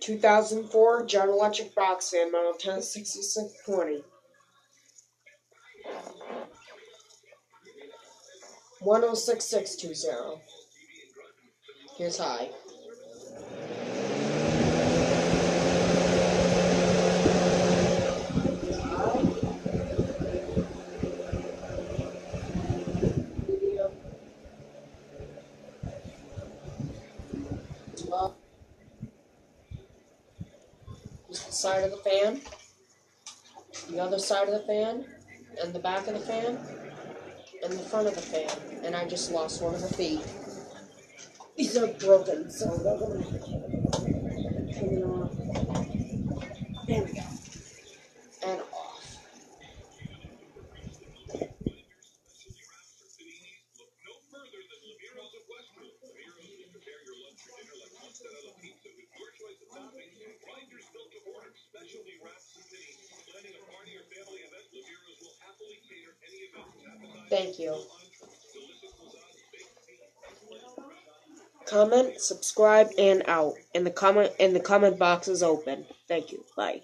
2004 General Electric box fan, model 106620. 106620. Here's high. Just the side of the fan, the other side of the fan, and the back of the fan, and the front of the fan. And I just lost one of the feet. These are broken, so they're going to turn it off. There we go. And off. Thank you. Comment, subscribe, and out. And the comment box is open. Thank you. Bye.